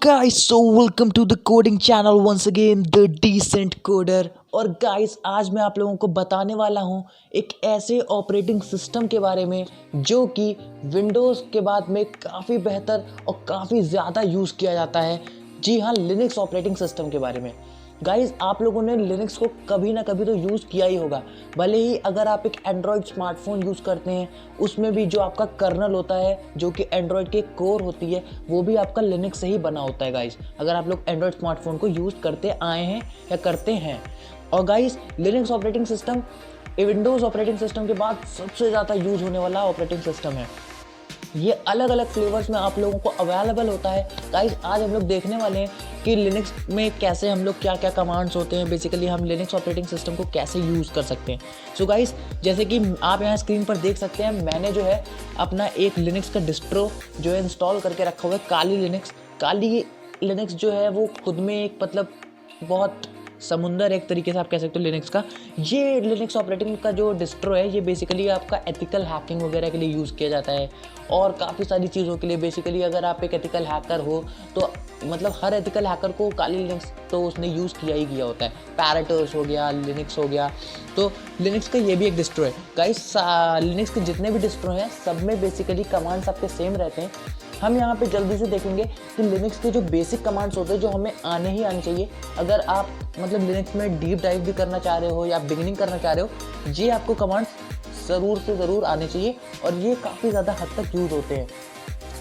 guys, so welcome to the coding channel once again, the decent coder। और guys आज मैं आप लोगों को बताने वाला हूँ एक ऐसे ऑपरेटिंग सिस्टम के बारे में जो कि विंडोज़ के बाद में काफ़ी बेहतर और काफ़ी ज़्यादा यूज़ किया जाता है। जी हाँ, लिनक्स ऑपरेटिंग सिस्टम के बारे में। गाइस आप लोगों ने लिनक्स को कभी ना कभी तो यूज़ किया ही होगा, भले ही अगर आप एक एंड्रॉयड स्मार्टफोन यूज़ करते हैं उसमें भी जो आपका कर्नल होता है जो कि एंड्रॉयड के कोर होती है वो भी आपका लिनक्स से ही बना होता है। गाइस अगर आप लोग एंड्रॉयड स्मार्टफोन को यूज़ करते आए हैं या करते हैं, और guys Linux operating system Windows operating system के बाद सबसे ज़्यादा यूज़ होने वाला ऑपरेटिंग सिस्टम है। ये अलग अलग फ्लेवर्स में आप लोगों को अवेलेबल होता है। गाइस आज हम लोग देखने वाले हैं कि लिनक्स में कैसे हम लोग क्या क्या कमांड्स होते हैं, बेसिकली हम लिनक्स ऑपरेटिंग सिस्टम को कैसे यूज़ कर सकते हैं। सो गाइस जैसे कि आप यहाँ स्क्रीन पर देख सकते हैं, मैंने जो है अपना एक लिनक्स का डिस्ट्रो जो है इंस्टॉल करके रखा हुआ है, काली लिनक्स। काली लिनक्स जो है वो खुद में एक मतलब बहुत समुंदर एक तरीके से आप कह सकते हो लिनक्स का। ये लिनक्स ऑपरेटिंग का जो डिस्ट्रो है ये बेसिकली आपका एथिकल हैकिंग वगैरह के लिए यूज़ किया जाता है और काफ़ी सारी चीज़ों के लिए। बेसिकली अगर आप एक एथिकल हैकर हो तो मतलब हर एथिकल हैकर को काली लिनक्स तो उसने यूज़ किया ही किया होता है। पैराटोस हो गया, लिनक्स हो गया, तो लिनक्स का ये भी एक डिस्ट्रो है। गाइस लिनक्स के जितने भी डिस्ट्रो हैं सब में बेसिकली कमांड्स आपके सेम रहते हैं। हम यहाँ पे जल्दी से देखेंगे कि लिनक्स के जो बेसिक कमांड्स होते हैं जो हमें आने ही आने चाहिए। अगर आप मतलब लिनक्स में डीप डाइव भी करना चाह रहे हो या बिगिनिंग करना चाह रहे हो, ये आपको कमांड्स ज़रूर से ज़रूर आने चाहिए और ये काफ़ी ज़्यादा हद तक यूज़ होते हैं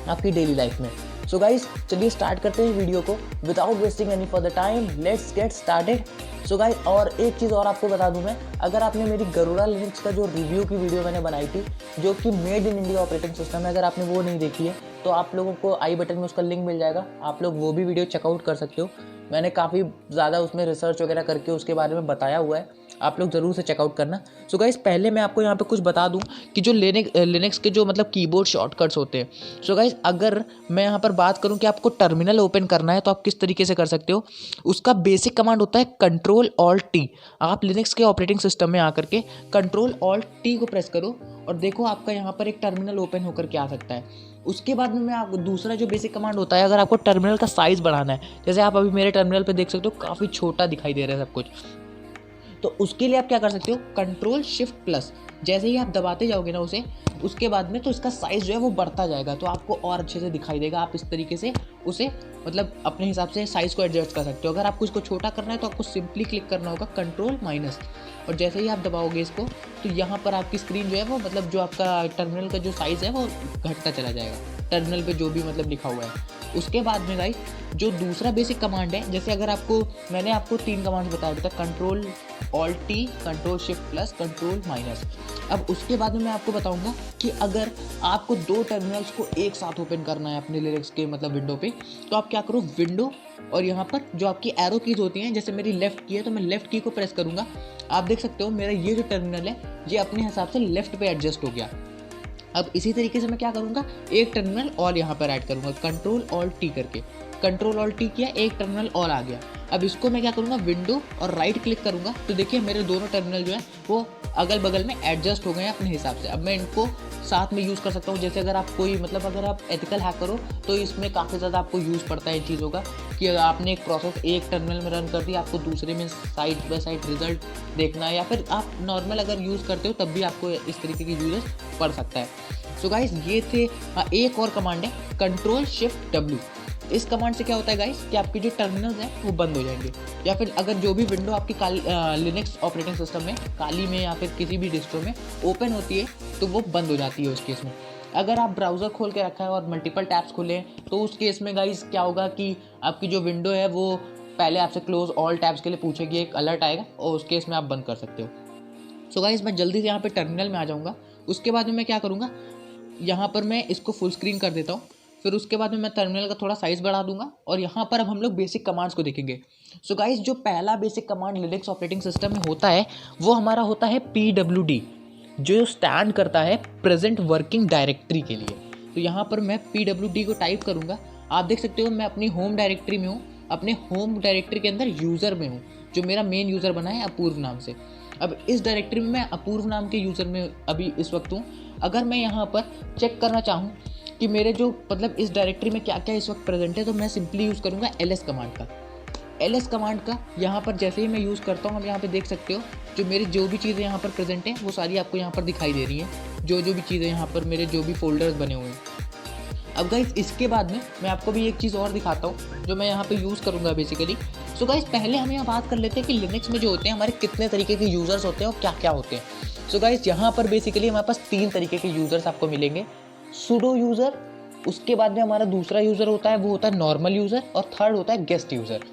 आपकी डेली लाइफ में। सो गाइस चलिए स्टार्ट करते हैं वीडियो को without wasting any for the time, let's get started. So guys और एक चीज़ और आपको बता दूं मैं, अगर आपने मेरी गरुड़ा लिनक्स का जो रिव्यू की वीडियो मैंने बनाई थी जो कि made in India operating system है, अगर आपने वो नहीं देखी है तो आप लोगों को आई बटन में उसका लिंक मिल जाएगा, आप लोग वो भी वीडियो चेकआउट कर सकते हो। मैंने काफ़ी ज़्यादा उसमें रिसर्च वगैरह करके उसके बारे में बताया हुआ है, आप लोग ज़रूर से चेकआउट करना। सो गाइस पहले मैं आपको यहाँ पे कुछ बता दूँ कि जो लिनक्स के जो मतलब कीबोर्ड शॉर्टकट्स होते हैं। सो गाइस अगर मैं यहाँ पर बात करूँ कि आपको टर्मिनल ओपन करना है तो आप किस तरीके से कर सकते हो, उसका बेसिक कमांड होता है Ctrl+Alt+T। आप लिनक्स के ऑपरेटिंग सिस्टम में आकर के Ctrl+Alt+T को प्रेस करो और देखो आपका यहाँ पर एक टर्मिनल ओपन होकर के आ सकता है। उसके बाद में मैं आपको दूसरा जो बेसिक कमांड होता है, अगर आपको टर्मिनल का साइज़ बढ़ाना है, जैसे आप अभी मेरे टर्मिनल पे देख सकते हो काफ़ी छोटा दिखाई दे रहा है सब कुछ, तो उसके लिए आप क्या कर सकते हो Ctrl+Shift+। जैसे ही आप दबाते जाओगे ना उसे, उसके बाद में तो इसका साइज़ जो है वो बढ़ता जाएगा, तो आपको और अच्छे से दिखाई देगा। आप इस तरीके से उसे मतलब अपने हिसाब से साइज़ को एडजस्ट कर सकते हो। अगर आपको इसको छोटा करना है तो आपको सिंपली क्लिक करना होगा Ctrl-, और जैसे ही आप दबाओगे इसको तो यहाँ पर आपकी स्क्रीन जो है वो मतलब जो आपका टर्मिनल का जो साइज़ है वो घटता चला जाएगा, टर्मिनल पे जो भी मतलब लिखा हुआ है। उसके बाद में गाइस जो दूसरा बेसिक कमांड है, जैसे अगर आपको मैंने आपको 3 कमांड्स बताया था, Ctrl+Alt+T, Ctrl+Shift+, Ctrl-। अब उसके बाद में मैं आपको बताऊंगा कि अगर आपको 2 टर्मिनल्स को एक साथ ओपन करना है अपने लिनक्स के मतलब विंडो पे, तो आप क्या करो, विंडो और यहाँ पर जो आपकी एरो कीज होती हैं, जैसे मेरी लेफ्ट की है तो मैं लेफ्ट की को प्रेस करूँगा। आप देख सकते हो मेरा ये जो टर्मिनल है ये अपने हिसाब से लेफ्ट पे एडजस्ट हो गया। अब इसी तरीके से मैं क्या करूँगा, एक टर्मिनल और यहाँ पर ऐड करूँगा Ctrl+Alt+T करके, Ctrl+Alt+T किया, एक टर्मिनल और आ गया। अब इसको मैं क्या करूँगा, विंडो और राइट क्लिक करूँगा तो देखिए मेरे दोनों टर्मिनल जो है वो अगल बगल में एडजस्ट हो गए हैं अपने हिसाब से। अब मैं इनको साथ में यूज़ कर सकता हूँ। जैसे अगर आप कोई मतलब अगर आप एथिकल हैकर हो तो इसमें काफ़ी ज़्यादा आपको यूज़ पड़ता है इन चीज़ों का, कि अगर आपने एक प्रोसेस एक टर्मिनल में रन कर दी, आपको दूसरे में साइड बाय साइड रिजल्ट देखना है, या फिर आप नॉर्मल अगर यूज़ करते हो तब भी आपको इस तरीके की यूजेस पड़ सकता है। सो गाइस ये थे एक और कमांड है Ctrl+Shift+W। इस कमांड से क्या होता है गाइस कि आपके जो टर्मिनल्स हैं वो बंद हो जाएंगे, या फिर अगर जो भी विंडो आपकी लिनक्स ऑपरेटिंग सिस्टम में काली में या फिर किसी भी डिस्ट्रो में ओपन होती है तो वो बंद हो जाती है उस केस में। अगर आप ब्राउज़र खोल के रखा है और मल्टीपल टैब्स खोलें तो उस केस में गाइस क्या होगा कि आपकी जो विंडो है वो पहले आपसे क्लोज ऑल टैब्स के लिए पूछेगी, एक अलर्ट आएगा और उस केस में आप बंद कर सकते हो। सो गाइस मैं जल्दी से यहाँ पे टर्मिनल में आ जाऊँगा। उसके बाद में मैं क्या करूँगा, यहाँ पर मैं इसको फुल स्क्रीन कर देता हूँ, फिर उसके बाद में मैं टर्मिनल का थोड़ा साइज़ बढ़ा दूंगा और यहाँ पर अब हम लोग बेसिक कमांड्स को देखेंगे। सो गाइस जो पहला basic command Linux operating system में होता है वो हमारा होता है PWD, जो स्टैंड करता है प्रेजेंट वर्किंग डायरेक्टरी के लिए। तो यहाँ पर मैं PWD को टाइप करूँगा। आप देख सकते हो मैं अपनी होम डायरेक्टरी में हूँ, अपने होम डायरेक्टरी के अंदर यूज़र में हूँ, जो मेरा मेन यूज़र बना है अपूर्व नाम से। अब इस डायरेक्टरी में मैं अपूर्व नाम के यूज़र में अभी इस वक्त हूँ। अगर मैं यहाँ पर चेक करना चाहूँ कि मेरे जो मतलब इस डायरेक्टरी में क्या क्या इस वक्त प्रेजेंट है, तो मैं सिंपली यूज़ करूँगा ls कमांड का। ls कमांड का यहाँ पर जैसे ही मैं यूज़ करता हूँ, आप यहाँ पे देख सकते हो जो मेरी जो भी चीज़ें यहाँ पर प्रेजेंट हैं वो सारी आपको यहाँ पर दिखाई दे रही हैं, जो भी चीज़ें यहाँ पर मेरे जो भी फोल्डर्स बने हुए हैं। अब गाइस इसके बाद में मैं आपको भी एक चीज़ और दिखाता हूँ जो मैं यहाँ पे यूज़ करूँगा बेसिकली। सो गाइस पहले हम यहाँ बात कर लेते हैं कि लिनक्स में जो होते हैं हमारे कितने तरीके के यूज़र्स होते हैं और क्या क्या होते हैं। सो गाइस यहाँ पर बेसिकली हमारे पास 3 तरीके के यूज़र्स आपको मिलेंगे। सूडो यूज़र, उसके बाद में हमारा दूसरा यूज़र होता है वो होता है नॉर्मल यूज़र, और थर्ड होता है गेस्ट यूज़र।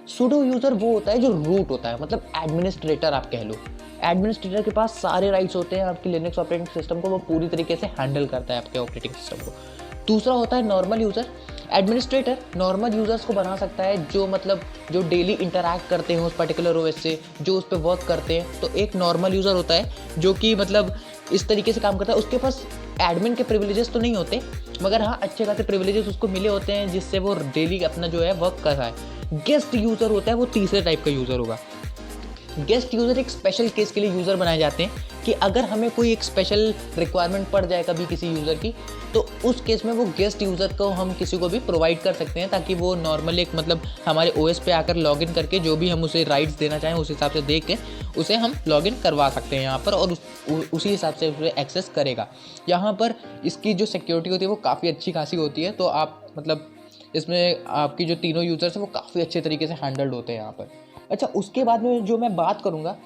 सूडो यूज़र वो होता है जो रूट होता है, मतलब एडमिनिस्ट्रेटर आप कह लो। एडमिनिस्ट्रेटर के पास सारे राइट्स होते हैं आपकी लिनक्स ऑपरेटिंग सिस्टम को, वो पूरी तरीके से हैंडल करता है आपके ऑपरेटिंग सिस्टम को। दूसरा होता है normal user. Administrator normal users को बना सकता है जो मतलब जो डेली इंटरैक्ट करते हैं उस पर्टिकुलर ओएस से, जो उस पर वर्क करते हैं। तो एक नॉर्मल यूज़र होता है जो कि मतलब इस तरीके से काम करता है। उसके पास एडमिन के प्रिविलेजेस तो नहीं होते, मगर हाँ अच्छे खासे प्रिविलेजेस उसको मिले होते हैं जिससे वो डेली अपना जो है वर्क कर रहा है। गेस्ट यूज़र होता है वो तीसरे टाइप का यूज़र होगा। गेस्ट यूज़र एक स्पेशल केस के लिए यूज़र बनाए जाते हैं कि अगर हमें कोई एक स्पेशल रिक्वायरमेंट पड़ जाए कभी किसी यूज़र की, तो उस केस में वो गेस्ट यूज़र को हम किसी को भी प्रोवाइड कर सकते हैं, ताकि वो नॉर्मली एक मतलब हमारे ओएस पे आकर लॉगिन करके जो भी हम उसे राइट्स देना चाहें उस हिसाब से देख के उसे हम लॉगिन करवा सकते हैं यहाँ पर, और उसी हिसाब से उसे एक्सेस करेगा। यहाँ पर इसकी जो सिक्योरिटी होती है वो काफ़ी अच्छी खासी होती है, तो आप मतलब इसमें आपकी जो तीनों यूज़र्स हैं वो काफ़ी अच्छे तरीके से हैंडल्ड होते हैं यहाँ पर। अच्छा, उसके बाद में जो मैं बात करूँगा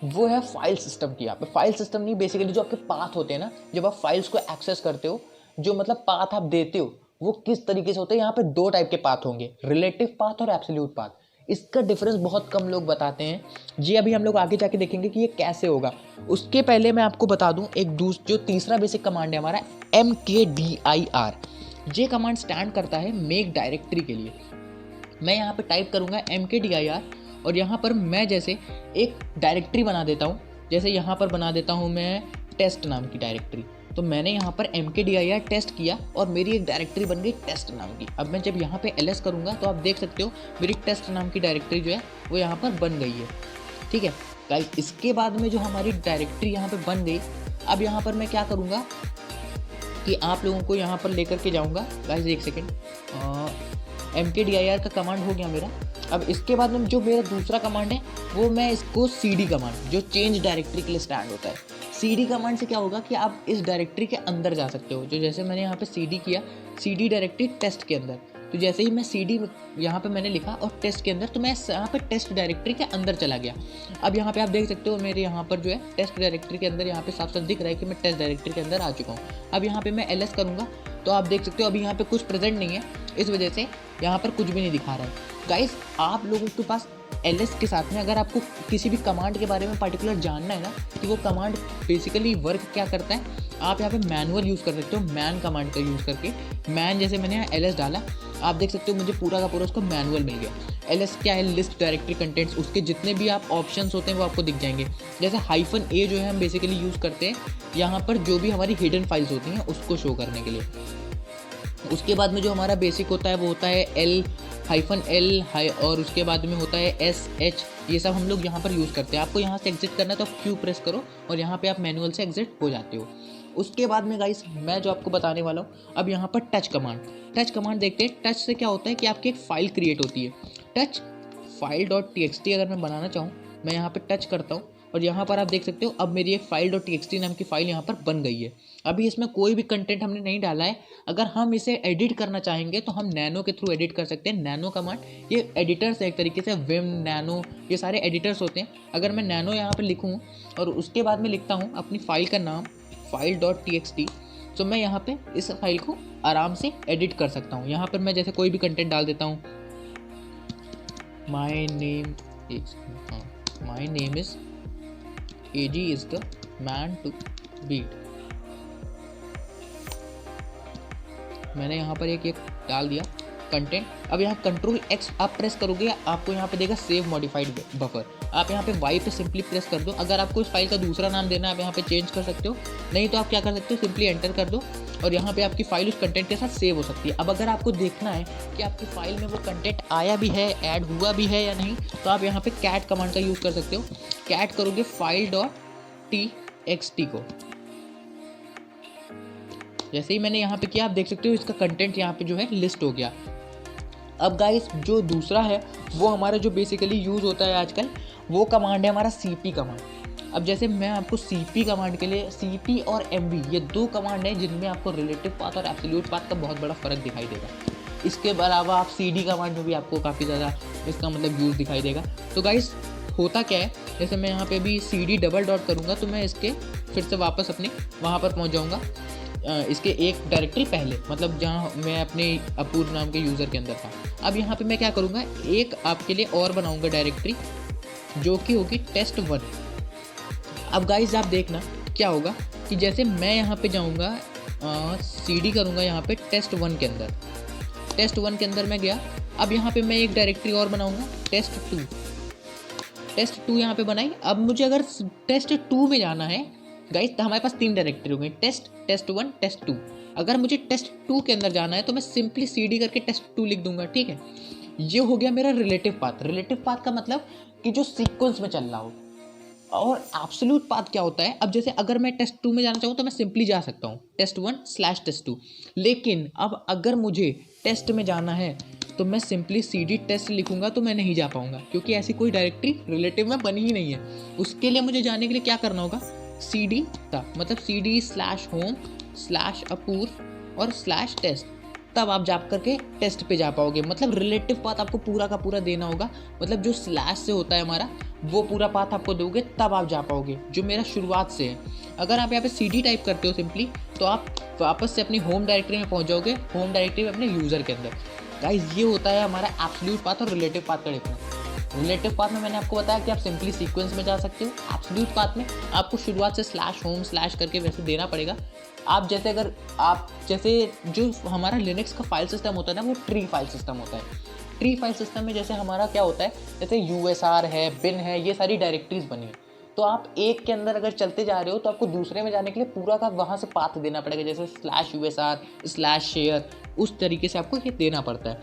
वो है फाइल सिस्टम की। यहाँ पे फाइल सिस्टम नहीं, बेसिकली जो आपके पाथ होते हैं ना, जब आप फाइल्स को एक्सेस करते हो, जो मतलब पाथ आप देते हो वो किस तरीके से होते हैं। यहाँ पे 2 टाइप के पाथ होंगे, रिलेटिव पाथ और एब्सोल्यूट पाथ। इसका डिफरेंस बहुत कम लोग बताते हैं जी, अभी हम लोग आगे जाके देखेंगे कि ये कैसे होगा। उसके पहले मैं आपको बता दूं जो तीसरा बेसिक कमांड है हमारा mkdir। ये कमांड स्टैंड करता है मेक डायरेक्टरी के लिए। मैं यहाँ पे टाइप करूँगा mkdir, और यहाँ पर मैं जैसे एक डायरेक्टरी बना देता हूँ, जैसे यहाँ पर बना देता हूँ मैं टेस्ट नाम की डायरेक्टरी। तो मैंने यहाँ पर mkdir टेस्ट किया और मेरी एक डायरेक्टरी बन गई टेस्ट नाम की। अब मैं जब यहाँ पे ls करूँगा तो आप देख सकते हो मेरी टेस्ट नाम की डायरेक्टरी जो है वो यहाँ पर बन गई है। ठीक है गाइस, इसके बाद में जो हमारी डायरेक्टरी यहाँ पर बन गई, अब यहाँ पर मैं क्या करूँगा कि आप लोगों को यहाँ पर लेकर के जाऊँगा। गाइस एक सेकेंड, mkdir का कमांड हो गया मेरा। अब इसके बाद में जो मेरा दूसरा कमांड है वो मैं इसको cd कमांड, जो चेंज डायरेक्टरी के लिए स्टैंड होता है। cd कमांड से क्या होगा कि आप इस डायरेक्टरी के अंदर जा सकते हो। जो जैसे मैंने यहाँ पे cd किया, cd डायरेक्टरी टेस्ट के अंदर, तो जैसे ही मैं cd यहाँ पे मैंने लिखा और टेस्ट के अंदर, तो मैं यहाँ पे टेस्ट डायरेक्टरी के अंदर चला गया। अब यहाँ पे आप देख सकते हो मेरे यहाँ पर जो है टेस्ट डायरेक्टरी के अंदर यहाँ पे साफ साफ दिख रहा है कि मैं टेस्ट डायरेक्टरी के अंदर आ चुका हूँ। अब यहाँ पे मैं ls करूँगा तो आप देख सकते हो अभी यहाँ पे कुछ प्रेजेंट नहीं है, इस वजह से यहाँ पर कुछ भी नहीं दिखा रहा है। गाइस आप लोगों के पास ls के साथ में अगर आपको किसी भी कमांड के बारे में पर्टिकुलर जानना है ना कि वो कमांड बेसिकली वर्क क्या करता है, आप यहाँ पे मैनुअल यूज़ कर सकते हो। मैन कमांड का यूज़ करके, मैन जैसे मैंने यहाँ ls डाला, आप देख सकते हो मुझे पूरा का पूरा उसका मैनुअल मिल गया। ls क्या है, लिस्ट डायरेक्टरी कंटेंट्स, उसके जितने भी आप ऑप्शंस होते हैं वो आपको दिख जाएंगे। जैसे -a जो है हम बेसिकली यूज़ करते हैं यहाँ पर जो भी हमारी हिडन फाइल्स होती हैं उसको शो करने के लिए। उसके बाद में जो हमारा बेसिक होता है वो होता है -l और उसके बाद में होता है sh, ये सब हम लोग यहाँ पर यूज़ करते हैं। आपको यहाँ से एग्जिट करना है तो आप Q प्रेस करो और यहाँ पे आप मैनुअल से एग्जिट हो जाते हो। उसके बाद में गाइस मैं जो आपको बताने वाला हूँ अब यहाँ पर टच कमांड देखते हैं। टच से क्या होता है कि आपकी एक फ़ाइल क्रिएट होती है। टच file.txt अगर मैं बनाना चाहूँ, मैं यहाँ पर टच करता हूँ और यहाँ पर आप देख सकते हो अब मेरी एक file.txt नाम की फ़ाइल यहाँ पर बन गई है। अभी इसमें कोई भी कंटेंट हमने नहीं डाला है। अगर हम इसे एडिट करना चाहेंगे तो हम नैनो के थ्रू एडिट कर सकते हैं। नैनो कमांड, ये एडिटर्स है एक तरीके से, विम, नैनो, ये सारे एडिटर्स होते हैं। अगर मैं नैनो यहाँ पर लिखूँ और उसके बाद में लिखता हूँ अपनी फ़ाइल का नाम file.txt, तो मैं यहाँ पे इस फाइल को आराम से एडिट कर सकता हूँ। यहाँ पर मैं जैसे कोई भी कंटेंट डाल देता हूँ, my name is AG is the man to beat। मैंने यहाँ पर एक डाल दिया कंटेंट। अब यहाँ Ctrl+X आप प्रेस करोगे, आपको यहाँ पे देगा सेव मॉडिफाइड बफर। आप यहाँ पे y पे सिंपली प्रेस कर दो। अगर आपको इस फाइल का दूसरा नाम देना है आप यहाँ पे चेंज कर सकते हो, नहीं तो आप क्या कर सकते हो, सिंपली एंटर कर दो और यहाँ पे आपकी फाइल उस कंटेंट के साथ सेव हो सकती है। अब अगर आपको देखना है कि आपकी फाइल में वो कंटेंट आया भी है, ऐड हुआ भी है या नहीं, तो आप यहाँ पे कैट कमांड का यूज़ कर सकते हो। कैट करोगे file.txt को, जैसे ही मैंने यहाँ पे किया आप देख सकते हो इसका कंटेंट यहाँ पे जो है लिस्ट हो गया। अब गाइस जो दूसरा है वो हमारा जो बेसिकली यूज़ होता है आजकल, वो कमांड है हमारा CP कमांड। अब जैसे मैं आपको CP कमांड के लिए, CP और MV ये दो कमांड है जिनमें आपको रिलेटिव पाथ और एब्सोल्यूट पाथ का बहुत बड़ा फ़र्क दिखाई देगा। इसके अलावा आप CD कमांड में भी आपको काफ़ी ज़्यादा इसका मतलब यूज़ दिखाई देगा। तो गाइस होता क्या है, जैसे मैं यहाँ पे भी CD डबल डॉट करूँगा तो मैं इसके फिर से वापस अपने वहाँ पर पहुँच जाऊँगा, इसके एक डायरेक्टरी पहले, मतलब जहाँ मैं अपने अपूर्व नाम के यूज़र के अंदर था। अब यहाँ पे मैं क्या करूँगा, एक आपके लिए और बनाऊँगा डायरेक्टरी जो कि होगी test1। अब गाइस आप देखना क्या होगा कि जैसे मैं यहाँ पे जाऊँगा, CD करूँगा यहाँ पे test1 के अंदर, test1 के अंदर मैं गया। अब यहाँ पे मैं एक डायरेक्टरी और बनाऊँगा test2, test2 यहाँ पे बनाई। अब मुझे अगर test2 में जाना है गाइस तो हमारे पास 3 डायरेक्टरी हो गई, टेस्ट, test1, test2। अगर मुझे test2 के अंदर जाना है तो मैं सिंपली CD करके test2 लिख दूंगा, ठीक है। ये हो गया मेरा रिलेटिव पाथ। रिलेटिव पाथ का मतलब कि जो सीक्वेंस में चल रहा हो। और एब्सोल्यूट पाथ क्या होता है, अब जैसे अगर मैं test2 में जाना चाहूँ तो मैं सिंपली जा सकता हूँ test1/test2। लेकिन अब अगर मुझे टेस्ट में जाना है तो मैं सिंपली CD टेस्ट लिखूंगा तो मैं नहीं जा पाऊंगा, क्योंकि ऐसी कोई डायरेक्टरी रिलेटिव में बनी ही नहीं है। उसके लिए मुझे जाने के लिए क्या करना होगा, CD था मतलब CD/home/अपूर्व और /test, तब आप जा करके टेस्ट पे जा पाओगे। मतलब रिलेटिव पाथ आपको पूरा का पूरा देना होगा, मतलब जो स्लैश से होता है हमारा वो पूरा पाथ आपको दोगे तब आप जा पाओगे, जो मेरा शुरुआत से है। अगर आप यहाँ पे CD टाइप करते हो सिंपली तो आप वापस से अपनी होम डायरेक्टरी में पहुँच जाओगे, होम डायरेक्टरी में अपने यूज़र के अंदर। गाइस ये होता है हमारा एब्सोल्यूट पाथ और रिलेटिव पाथ का डिफरेंस। रिलेटिव पाथ में मैंने आपको बताया कि आप सिंपली सीक्वेंस में जा सकते हो। एब्सोल्यूट पाथ में आपको शुरुआत से /home/ करके वैसे देना पड़ेगा। आप जैसे अगर आप जैसे जो हमारा लिनक्स का फाइल सिस्टम होता है ना, वो ट्री फाइल सिस्टम होता है। ट्री फाइल सिस्टम में जैसे हमारा क्या होता है, जैसे USR है, bin है, ये सारी डायरेक्टरीज बनी है। तो आप एक के अंदर अगर चलते जा रहे हो तो आपको दूसरे में जाने के लिए पूरा का वहाँ से पाथ देना पड़ेगा, जैसे /USR/share, उस तरीके से आपको ये देना पड़ता है।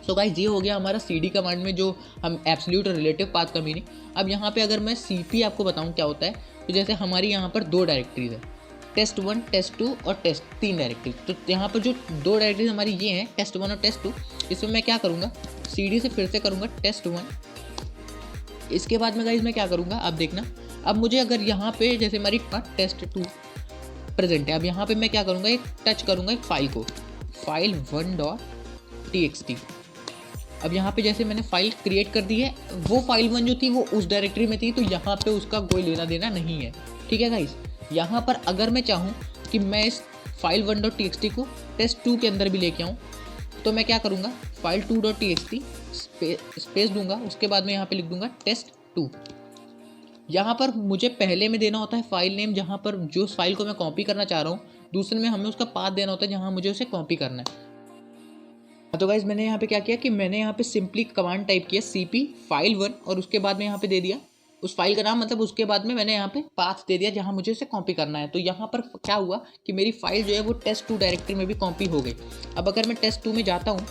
सो गाइस ये हो गया हमारा CD कमांड में जो हम एब्सोल्यूट और रिलेटिव पाथ का मीनिंग। अब यहाँ पे अगर मैं CP आपको बताऊँ क्या होता है, तो जैसे हमारी यहाँ पर 2 डायरेक्टरीज है, test1, test2 और टेस्ट, 3 डायरेक्टरीज। तो यहाँ पर जो 2 डायरेक्टरीज हमारी ये हैं test1 और test2, इसमें मैं क्या करूँगा, CD से फिर से करूँगा test1। इसके बाद में गाइस मैं क्या करूँगा, आप देखना। अब मुझे अगर यहाँ पे जैसे हमारी test2 प्रेजेंट है, अब यहाँ पे मैं क्या करूँगा, एक टच करूँगा एक फाइल को, file1.txt। अब यहाँ पे जैसे मैंने फाइल क्रिएट कर दी है, वो file1 जो थी वो उस डायरेक्टरी में थी, तो यहाँ पे उसका कोई लेना देना नहीं है, ठीक है गाइस। यहाँ पर अगर मैं चाहूँ कि मैं इस file1.txt को test2 के अंदर भी लेके आऊँ, तो मैं क्या करूँगा, file2.txt स्पेस दूंगा, उसके बाद में यहाँ पे लिख दूंगा test2। यहाँ पर मुझे पहले में देना होता है फाइल नेम, जहाँ पर जो फाइल को मैं कॉपी करना चाह रहा हूँ, दूसरे में हमें उसका पाथ देना होता है जहाँ मुझे उसे कॉपी करना है। तो गाइज मैंने यहाँ पे क्या किया कि मैंने यहाँ पे सिंपली कमांड टाइप किया CP file1 और उसके बाद में यहाँ पे दे दिया उस फाइल का नाम, मतलब उसके बाद में मैंने यहाँ पे पाथ दे दिया जहाँ मुझे उसे कॉपी करना है। तो यहाँ पर क्या हुआ कि मेरी फाइल जो है वो test2 डायरेक्टरी में भी कॉपी हो गई। अब अगर मैं test2 में जाता हूँ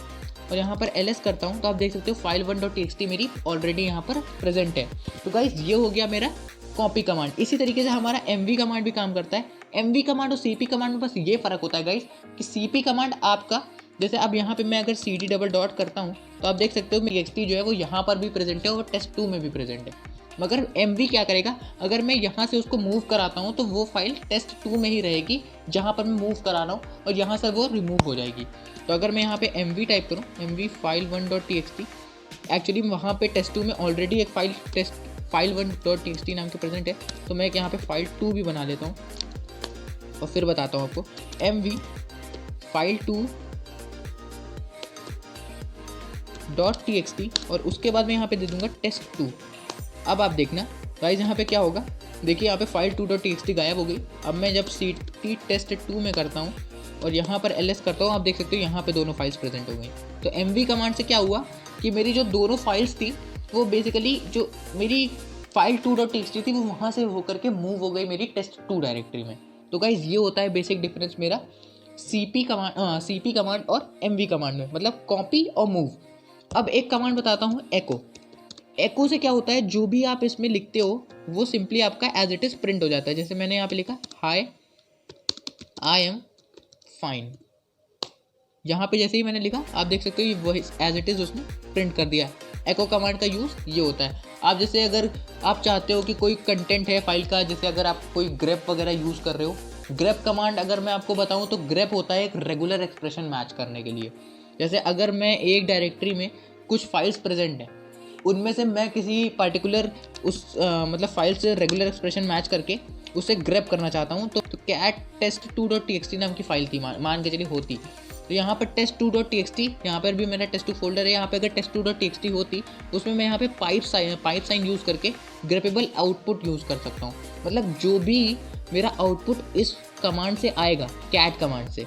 और यहाँ पर ls करता हूँ तो आप देख सकते हो file1.txt मेरी ऑलरेडी यहाँ पर प्रेजेंट है। तो गाइज ये हो गया मेरा कॉपी कमांड। इसी तरीके से हमारा MV कमांड भी काम करता है। MV कमांड और CP कमांड में बस ये फ़र्क होता है गाइज कि CP कमांड आपका, जैसे अब यहाँ पे मैं अगर CD डबल डॉट करता हूँ तो आप देख सकते हो मेरी txt जो है वो यहाँ पर भी प्रेजेंट है और test2 में भी प्रेजेंट है। मगर MV क्या करेगा, अगर मैं यहाँ से उसको मूव कराता हूँ तो वो फाइल test2 में ही रहेगी जहाँ पर मैं मूव करा रहा हूँ, और यहाँ से वो रिमूव हो जाएगी। तो अगर मैं यहाँ पे MV टाइप करूँ, MV file1.txt, एक्चुअली वहाँ पे test2 में ऑलरेडी एक फाइल file1.txt नाम के प्रेजेंट है, तो मैं यहाँ पे file2 भी बना लेता हूँ और फिर बताता हूँ आपको। MV file2.txt और उसके बाद मैं यहाँ पे दे दूंगा test2। अब आप देखना गाइस यहाँ पे क्या होगा, देखिए यहाँ पे file2.txt गायब हो गई। अब मैं जब CD test2 में करता हूँ और यहाँ पर ls करता हूँ, आप देख सकते हो यहाँ पे दोनों फाइल्स प्रेजेंट हो गई। तो MV कमांड से क्या हुआ कि मेरी जो दोनों फाइल्स थी वो बेसिकली जो मेरी file2.txt थी वो वहाँ से होकर के मूव हो गई मेरी test2 डायरेक्टरी में। तो गाइस ये होता है बेसिक डिफरेंस मेरा CP कमांड और MV कमांड में, मतलब कॉपी और मूव। अब एक कमांड बताता हूँ एको। एको से क्या होता है, जो भी आप इसमें लिखते हो वो सिंपली आपका एज इट इज़ प्रिंट हो जाता है। जैसे मैंने यहाँ पे लिखा हाय आई एम फाइन। यहाँ पे जैसे ही मैंने लिखा आप देख सकते हो ये वही एज इट इज़ उसने प्रिंट कर दिया। एको कमांड का यूज़ ये होता है। आप जैसे अगर आप चाहते हो कि कोई कंटेंट है फाइल का, जैसे अगर आप कोई ग्रेप वगैरह यूज़ कर रहे हो, ग्रेप कमांड अगर मैं आपको बताऊं तो ग्रेप होता है एक रेगुलर एक्सप्रेशन मैच करने के लिए। जैसे अगर मैं एक डायरेक्टरी में कुछ फाइल्स प्रेजेंट हैं, उनमें से मैं किसी पर्टिकुलर मतलब फाइल से रेगुलर एक्सप्रेशन मैच करके उसे ग्रेप करना चाहता हूँ, तो कैट test2.txt नाम की फाइल थी, मान के चलिए होती। तो यहाँ पर test2.txt, यहाँ पर भी मेरा test2 फोल्डर है, यहाँ पे अगर test2.txt होती उसमें मैं यहाँ पे पाइप साइन यूज़ करके ग्रेपेबल आउटपुट यूज़ कर सकता हूँ। मतलब जो भी मेरा आउटपुट इस कमांड से आएगा, कैट कमांड से,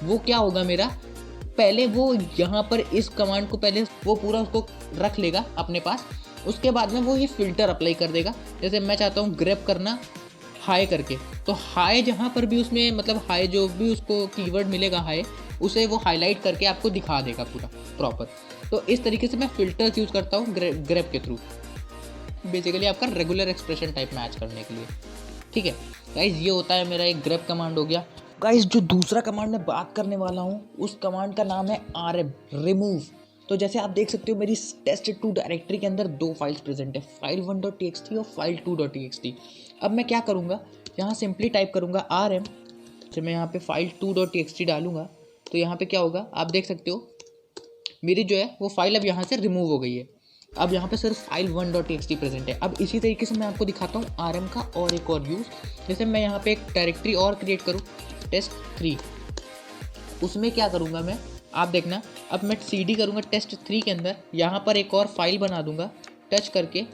वो क्या होगा मेरा, पहले वो यहाँ पर इस कमांड को पहले वो पूरा उसको रख लेगा अपने पास, उसके बाद में वो ये फ़िल्टर अप्लाई कर देगा। जैसे मैं चाहता हूँ ग्रेप करना हाई करके, तो हाई जहाँ पर भी उसमें मतलब हाई जो भी उसको कीवर्ड मिलेगा हाई, उसे वो हाईलाइट करके आपको दिखा देगा पूरा प्रॉपर। तो इस तरीके से मैं फ़िल्टर्स यूज़ करता हूँ ग्रेप के थ्रू, बेसिकली आपका रेगुलर एक्सप्रेशन टाइप मैच करने के लिए। ठीक है गाइज, ये होता है मेरा एक ग्रेप कमांड हो गया। गाइस जो दूसरा कमांड मैं बात करने वाला हूँ उस कमांड का नाम है rm रिमूव। तो जैसे आप देख सकते हो मेरी test2 डायरेक्टरी के अंदर दो फाइल्स प्रेजेंट है, file1.txt और file2.txt। अब मैं क्या करूँगा, यहाँ सिंपली टाइप करूँगा rm, जब मैं यहाँ पे file2.txt डालूंगा तो यहाँ पे क्या होगा आप देख सकते हो, मेरी जो है वो फाइल अब यहाँ से रिमूव हो गई है। अब यहाँ पे सिर्फ file1.txt प्रेजेंट है। अब इसी तरीके से मैं आपको दिखाता हूँ rm का और एक और यूज़। जैसे मैं यहाँ पे एक डायरेक्टरी और क्रिएट करूँ test3, उसमें क्या करूँगा मैं, आप देखना, अब मैं cd करूँगा test3 के अंदर, यहाँ पर एक और फाइल बना दूँगा टच करके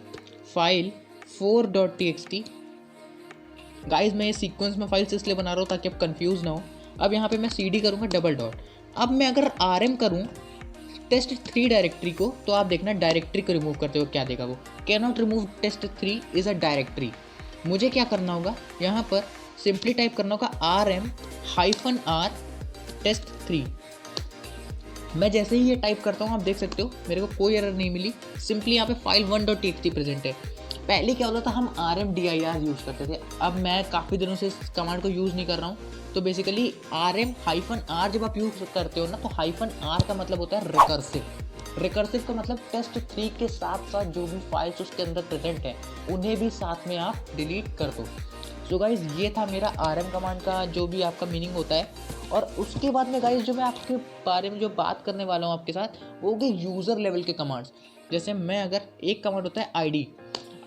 file4.txt। गाइस मैं ये सीक्वेंस में फाइल्स इसलिए बना रहा हूँ ताकि आप कंफ्यूज ना हो। अब यहाँ पे मैं cd करूँगा डबल डॉट। अब मैं अगर rm करूँ test3 डायरेक्टरी को, तो आप देखना डायरेक्टरी को रिमूव करते हो क्या देगा वो, can not remove test3 is a directory. मुझे क्या करना होगा, यहाँ पर सिंपली टाइप करना होगा rm-r test3। मैं जैसे ही ये टाइप करता हूँ आप देख सकते हो मेरे को कोई एरर नहीं मिली, सिंपली यहाँ पे file1.txt प्रेजेंट है। पहले क्या होता था, हम rmdir यूज़ करते थे, अब मैं काफ़ी दिनों से इस कमांड को यूज़ नहीं कर रहा हूँ। तो बेसिकली rm-r जब आप यूज़ करते हो ना, तो -r का मतलब होता है रिकर्सिव। रिकर्सिव का मतलब test3 के साथ साथ जो भी फाइल्स उसके अंदर प्रेजेंट है उन्हें भी साथ में आप डिलीट कर दो। सो गाइज़ ये था मेरा rm कमांड का जो भी आपका मीनिंग होता है। और उसके बाद में गाइज़ जो मैं आपके बारे में जो बात करने वाला हूँ आपके साथ, वो हो गए यूज़र लेवल के कमांड्स। जैसे मैं अगर एक कमांड होता है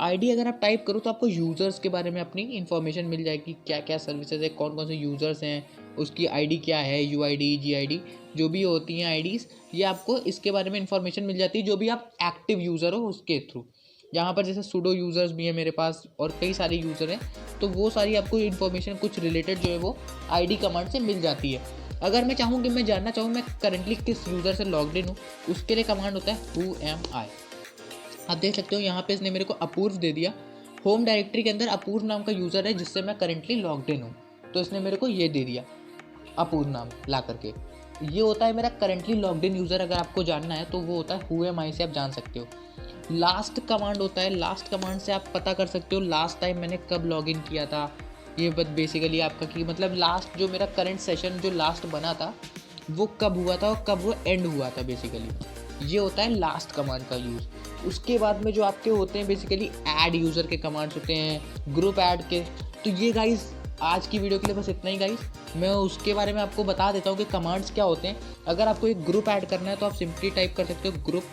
आईडी अगर आप टाइप करो तो आपको यूज़र्स के बारे में अपनी इन्फॉर्मेशन मिल जाएगी, क्या क्या सर्विसेज है, कौन कौन से यूज़र्स हैं, उसकी आईडी क्या है, यूआईडी जीआईडी जो भी होती हैं आईडीज़, ये आपको इसके बारे में इन्फॉर्मेशन मिल जाती है जो भी आप एक्टिव यूज़र हो उसके थ्रू। यहाँ पर जैसे सूडो यूज़र्स भी हैं मेरे पास और कई सारे यूज़र हैं, तो वो सारी आपको इन्फॉर्मेशन कुछ रिलेटेड जो है वो आईडी कमांड से मिल जाती है। अगर मैं चाहूँ कि मैं जानना चाहूँ मैं करंटली किस यूज़र से लॉग्ड इन हूँ, उसके लिए कमांड होता है who am I। आप देख सकते हो यहाँ पे इसने मेरे को अपूर्व दे दिया। होम डायरेक्टरी के अंदर अपूर्व नाम का यूज़र है जिससे मैं करंटली लॉग्ड इन हूँ, तो इसने मेरे को ये दे दिया अपूर्व नाम ला करके। ये होता है मेरा करंटली लॉग्ड इन यूज़र। अगर आपको जानना है तो वो होता है who am I से आप जान सकते हो। लास्ट कमांड होता है, लास्ट कमांड से आप पता कर सकते हो लास्ट टाइम मैंने कब लॉगिन किया था। ये बस बेसिकली आपका कि मतलब लास्ट जो मेरा करंट सेशन जो लास्ट बना था वो कब हुआ था और कब वो एंड हुआ था, बेसिकली ये होता है लास्ट कमांड का यूज़। उसके बाद में जो आपके होते हैं बेसिकली ऐड यूज़र के कमांड्स होते हैं, ग्रुप ऐड के। तो ये गाइस आज की वीडियो के लिए बस इतना ही गाइस। मैं उसके बारे में आपको बता देता हूँ कि कमांड्स क्या होते हैं। अगर आपको एक ग्रुप ऐड करना है तो आप सिंपली टाइप कर सकते हो ग्रुप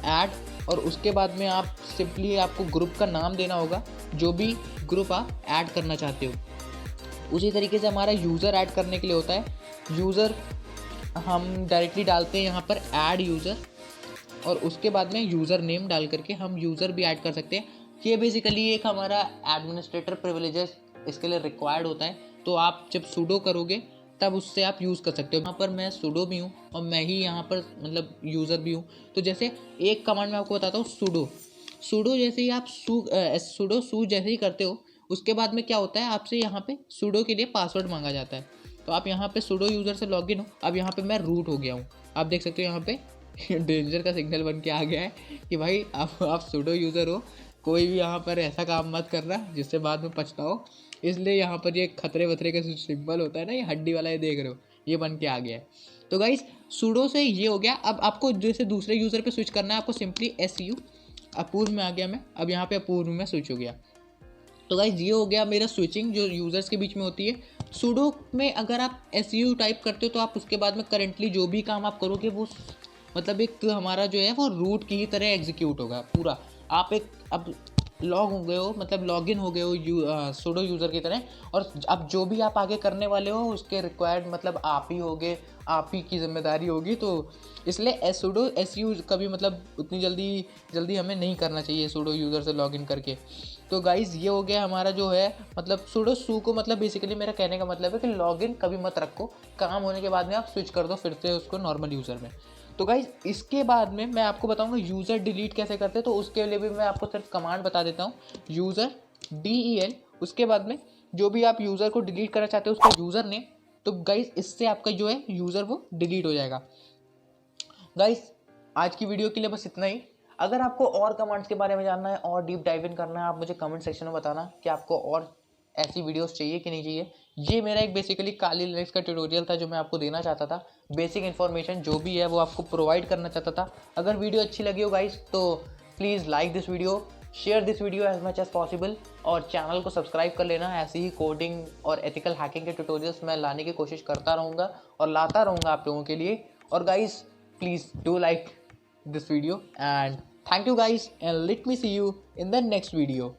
ऐड, और उसके बाद में आप सिंपली आपको ग्रुप का नाम देना होगा जो भी ग्रुप आप ऐड करना चाहते हो। उसी तरीके से हमारा यूज़र ऐड करने के लिए होता है, यूज़र हम डायरेक्टली डालते हैं यहाँ पर ऐड यूज़र, और उसके बाद में यूज़र नेम डाल करके हम यूज़र भी ऐड कर सकते हैं। ये बेसिकली एक हमारा एडमिनिस्ट्रेटर प्रिविलेजेस इसके लिए रिक्वायर्ड होता है, तो आप जब सूडो करोगे तब उससे आप यूज़ कर सकते हो। यहाँ पर मैं सूडो भी हूँ और मैं ही यहाँ पर मतलब यूज़र भी हूँ। तो जैसे एक कमांड मैं आपको बताता हूँ सूडो जैसे ही आप सूडो जैसे ही करते हो उसके बाद में क्या होता है, आपसे यहाँ पे सूडो के लिए पासवर्ड मांगा जाता है। तो आप यहाँ पे सूडो यूज़र से लॉगिन हो। अब यहाँ पे मैं रूट हो गया हूँ, आप देख सकते हो यहाँ पे डेंजर का सिग्नल बन के आ गया है कि भाई आप सूडो यूज़र हो, कोई भी यहाँ पर ऐसा काम मत करना जिससे बाद में पछताओ। इसलिए यहाँ पर ये खतरे वतरे का सिंबल होता है ना, ये हड्डी वाला, ये देख रहे हो, ये बन के आ गया है। तो गाइस sudo से ये हो गया। अब आपको जैसे दूसरे यूज़र पे स्विच करना है, आपको सिंपली su, अपूर्व में आ गया मैं, अब यहाँ पे अपूर्व में स्विच हो गया। तो गाइज ये हो गया मेरा स्विचिंग जो यूज़र्स के बीच में होती है। sudo में अगर आप su टाइप करते हो तो आप उसके बाद में करेंटली जो भी काम आप करोगे वो मतलब एक हमारा जो है वो रूट की ही तरह एग्जीक्यूट होगा पूरा। आप एक अब लॉग हो गए हो, मतलब लॉगिन हो गए हो sudo यूज़र की तरह, और अब जो भी आप आगे करने वाले हो उसके रिक्वायर्ड मतलब आप ही होगे, आप ही की जिम्मेदारी होगी। तो इसलिए sudo su कभी मतलब उतनी जल्दी हमें नहीं करना चाहिए sudo यूज़र से लॉगिन करके। तो गाइज़ ये हो गया हमारा जो है मतलब sudo su को मतलब बेसिकली मेरा कहने का मतलब है कि लॉगिन कभी मत रखो, काम होने के बाद में आप स्विच कर दो फिर से उसको नॉर्मल यूज़र में। तो गाइज इसके बाद में मैं आपको बताऊंगा यूज़र डिलीट कैसे करते हैं। तो उसके लिए भी मैं आपको सिर्फ कमांड बता देता हूँ, यूज़र del, उसके बाद में जो भी आप यूज़र को डिलीट करना चाहते हो उसका यूज़र नेम। तो गाइज इससे आपका जो है यूज़र वो डिलीट हो जाएगा। गाइज आज की वीडियो के लिए बस इतना ही। अगर आपको और कमांड्स के बारे में जानना है और डीप डाइव इन करना है, आप मुझे कमेंट सेक्शन में बताना कि आपको और ऐसी वीडियोस चाहिए कि नहीं चाहिए। ये मेरा एक बेसिकली काली लिनक्स का ट्यूटोरियल था जो मैं आपको देना चाहता था, बेसिक इन्फॉर्मेशन जो भी है वो आपको प्रोवाइड करना चाहता था। अगर वीडियो अच्छी लगी हो गाइस तो please like this video, share this video as much as possible, और चैनल को सब्सक्राइब कर लेना। ऐसे ही कोडिंग और एथिकल हैकिंग के ट्यूटोरियल्स मैं लाने की कोशिश करता रहूँगा और लाता रहूँगा आप लोगों के लिए। और guys please do like this video and thank you guys, and let me see you in the next video.